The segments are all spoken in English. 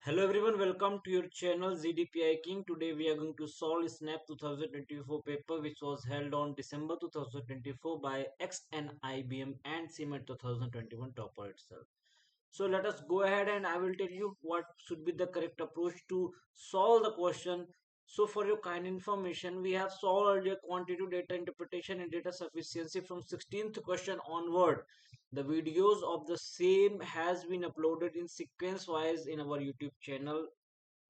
Hello everyone, welcome to your channel ZDPI King. Today we are going to solve SNAP 2024 paper which was held on December 2024 by Ex-NIBM and CMAT 2021 topper itself. So let us go ahead and I will tell you what should be the correct approach to solve the question. So for your kind information, we have solved earlier quantitative data interpretation and data sufficiency from 16th question onward. The videos of the same has been uploaded in sequence wise in our YouTube channel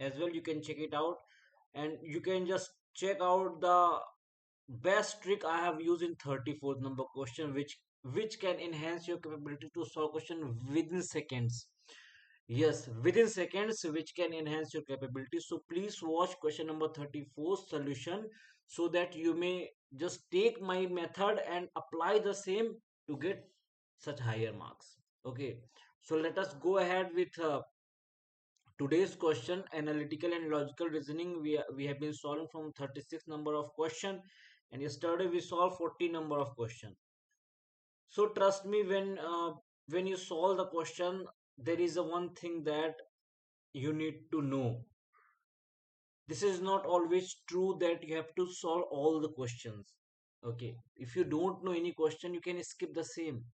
as well. You can check it out and you can just check out the best trick I have used in 34th number question which can enhance your capability to solve question within seconds. Yes, within seconds, which can enhance your capability. So please watch question number 34 solution so that you may just take my method and apply the same to get such higher marks. Okay, so let us go ahead with today's question. Analytical and logical reasoning. We have been solving from 36 number of question, and yesterday we solved 40 number of question. So trust me, when you solve the question, there is a one thing that you need to know. This is not always true that you have to solve all the questions. Okay, if you don't know any question, you can skip the same.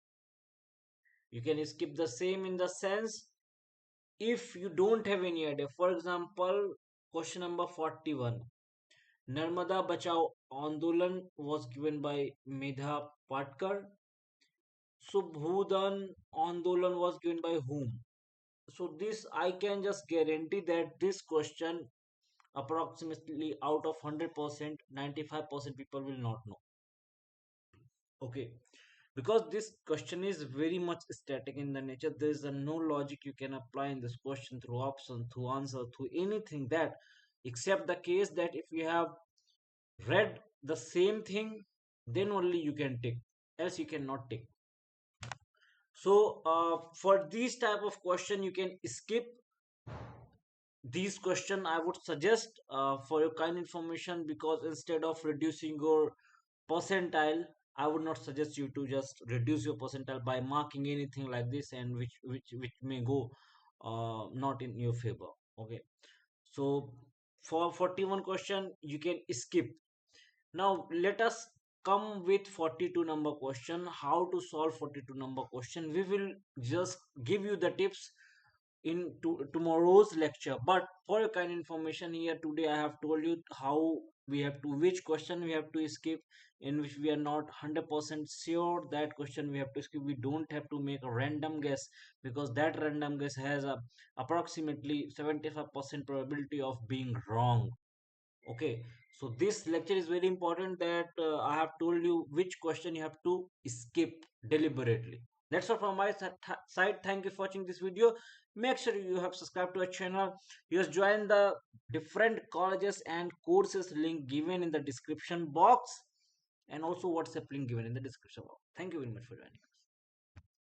You can skip the same in the sense if you don't have any idea. For example, question number 41. Narmada Bachao Andolan was given by Medha Patkar. So Bhudan Andolan was given by whom? So this I can just guarantee that this question approximately out of 100%, 95% people will not know. Okay, because this question is very much static in the nature. There is a no logic you can apply in this question through option, through answer, through anything that, except the case that if you have read the same thing, then only you can tick, else you cannot tick. So for these type of question you can skip these question. I would suggest for your kind information, because instead of reducing your percentile, I would not suggest you to just reduce your percentile by marking anything like this, and which may go not in your favor. Okay, so for 41 question you can skip. Now let us come with 42 number question. How to solve 42 number question, we will just give you the tips in tomorrow's lecture. But for your kind information, here today I have told you how we have to, which question we have to skip, in which we are not 100% sure that question we have to skip. We don't have to make a random guess, because that random guess has a approximately 75% probability of being wrong. Okay, so this lecture is very important, that I have told you which question you have to skip deliberately. That's all from my side. Thank you for watching this video. Make sure you have subscribed to our channel. You just join the different colleges and courses link given in the description box, and also WhatsApp link given in the description box. Thank you very much for joining.